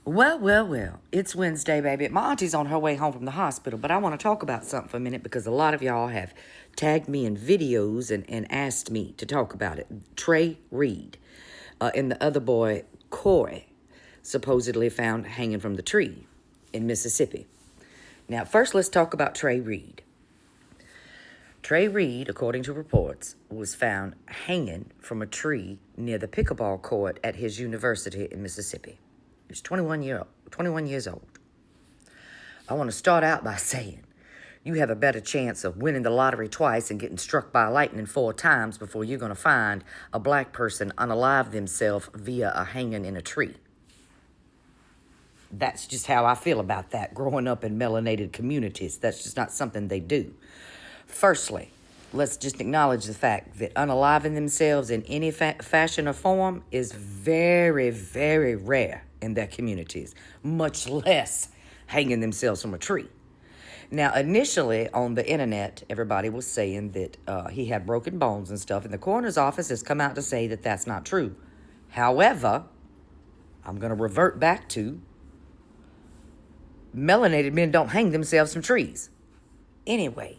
Well. It's Wednesday, baby. My auntie's on her way home from the hospital, but I want to talk about something for a minute because a lot of y'all have tagged me in videos and asked me to talk about it. Trey Reed and the other boy, Corey, supposedly found hanging from the tree in Mississippi. Now, first, let's talk about Trey Reed. Trey Reed, according to reports, was found hanging from a tree near the pickleball court at his university in Mississippi. He was 21 years old. I want to start out by saying you have a better chance of winning the lottery twice and getting struck by lightning 4 times before you're going to find a black person unalive themselves via a hanging in a tree. That's just how I feel about that growing up in melanated communities. That's just not something they do. Firstly, let's just acknowledge the fact that unaliving themselves in any fashion or form is very, very rare in their communities, much less hanging themselves from a tree. Now, initially on the internet, everybody was saying that he had broken bones and stuff, and the coroner's office has come out to say that that's not true. However, I'm going to revert back to melanated men don't hang themselves from trees. Anyway,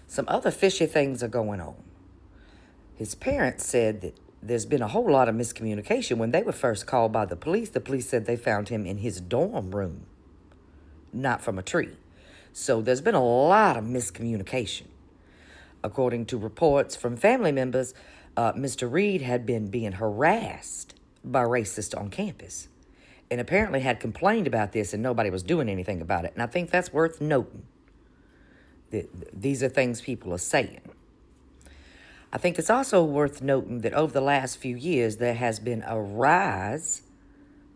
some other fishy things are going on. His parents said that there's been a whole lot of miscommunication. When they were first called by the police said they found him in his dorm room, not from a tree. So there's been a lot of miscommunication. According to reports from family members, Mr. Reed had been being harassed by racists on campus and apparently had complained about this and nobody was doing anything about it. And I think that's worth noting. These are things people are saying. I think it's also worth noting that over the last few years, there has been a rise,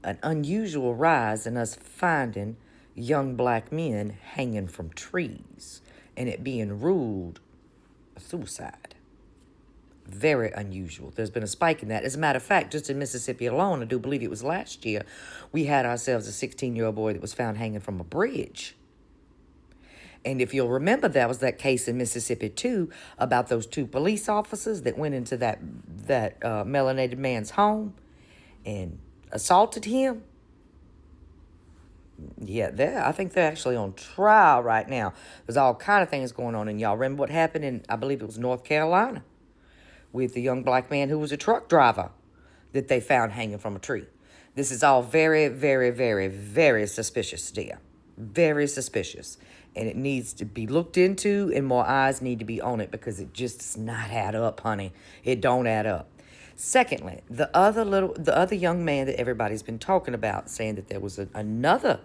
an unusual rise in us finding young black men hanging from trees and it being ruled a suicide. Very unusual. There's been a spike in that. As a matter of fact, just in Mississippi alone, I do believe it was last year, we had ourselves a 16-year-old boy that was found hanging from a bridge. And if you'll remember, that was that case in Mississippi, too, about those 2 police officers that went into that melanated man's home and assaulted him. Yeah, I think they're actually on trial right now. There's all kind of things going on. And y'all remember what happened in, I believe it was North Carolina, with the young black man who was a truck driver that they found hanging from a tree. This is all very, very, very, very suspicious, dear. Very suspicious. And it needs to be looked into and more eyes need to be on it because it just does not add up, honey. It don't add up. Secondly, the other young man that everybody's been talking about, saying that there was another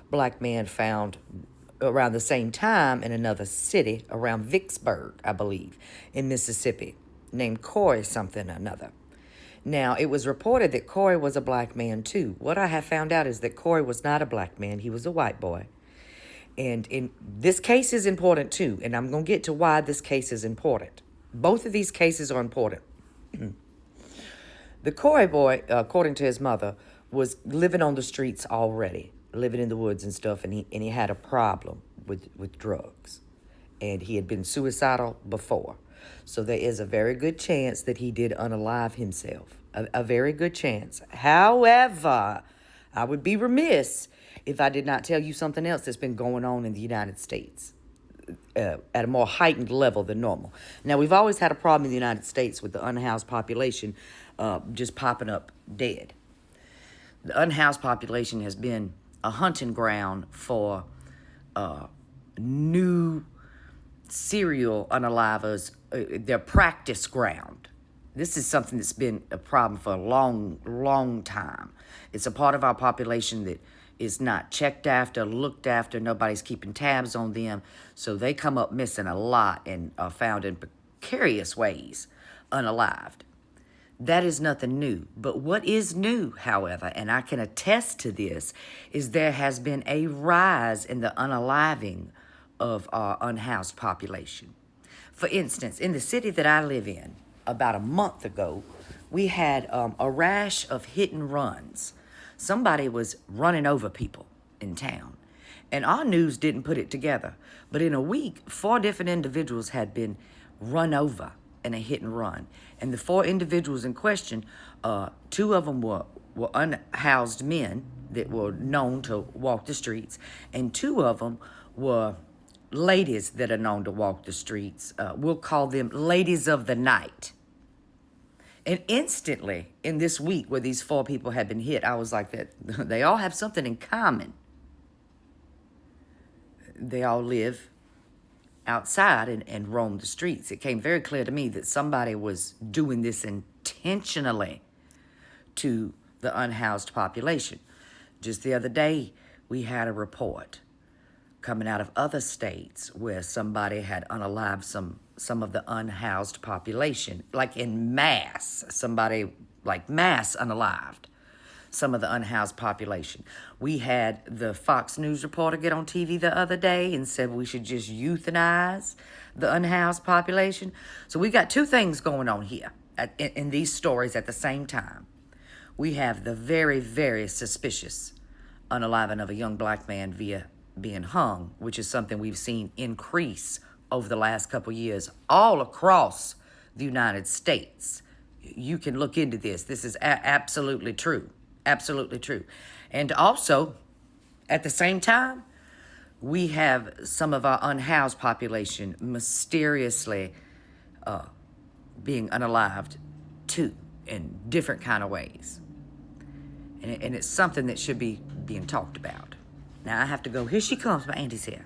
black man found around the same time in another city around Vicksburg, I believe, in Mississippi, named Corey something or another. Now, it was reported that Corey was a black man, too. What I have found out is that Corey was not a black man. He was a white boy. And this case is important, too. And I'm going to get to why this case is important. Both of these cases are important. The Corey boy, according to his mother, was living on the streets already, living in the woods and stuff. And he had a problem with drugs. And he had been suicidal before. So there is a very good chance that he did unalive himself. A very good chance. However, I would be remiss if I did not tell you something else that's been going on in the United States at a more heightened level than normal. Now, we've always had a problem in the United States with the unhoused population just popping up dead. The unhoused population has been a hunting ground for new serial unalivers, their practice ground. This is something that's been a problem for a long, long time. It's a part of our population that is not checked after, looked after. Nobody's keeping tabs on them. So they come up missing a lot and are found in precarious ways, unalived. That is nothing new. But what is new, however, and I can attest to this, is there has been a rise in the unaliving of our unhoused population. For instance, in the city that I live in, about a month ago, we had a rash of hit and runs. Somebody was running over people in town. And our news didn't put it together. But in a week, 4 different individuals had been run over in a hit and run. And the 4 individuals in question, 2 of them were were unhoused men that were known to walk the streets, and 2 of them were ladies that are known to walk the streets. We'll call them ladies of the night. And instantly, in this week where these 4 people had been hit, I was like, that they all have something in common. They all live outside and roam the streets. It came very clear to me that somebody was doing this intentionally to the unhoused population. Just the other day, we had a report coming out of other states where somebody had unalived some of the unhoused population, like in mass. Somebody like mass unalived some of the unhoused population. We had the Fox News reporter get on TV the other day and said we should just euthanize the unhoused population. So we got 2 things going on here in these stories at the same time. We have the very, very suspicious unaliving of a young black man via being hung, which is something we've seen increase over the last couple years all across the United States. You can look into this. This is absolutely true. Absolutely true. And also, at the same time, we have some of our unhoused population mysteriously being unalived too, in different kind of ways. And it's something that should be being talked about. Now I have to go. Here she comes. My auntie's here.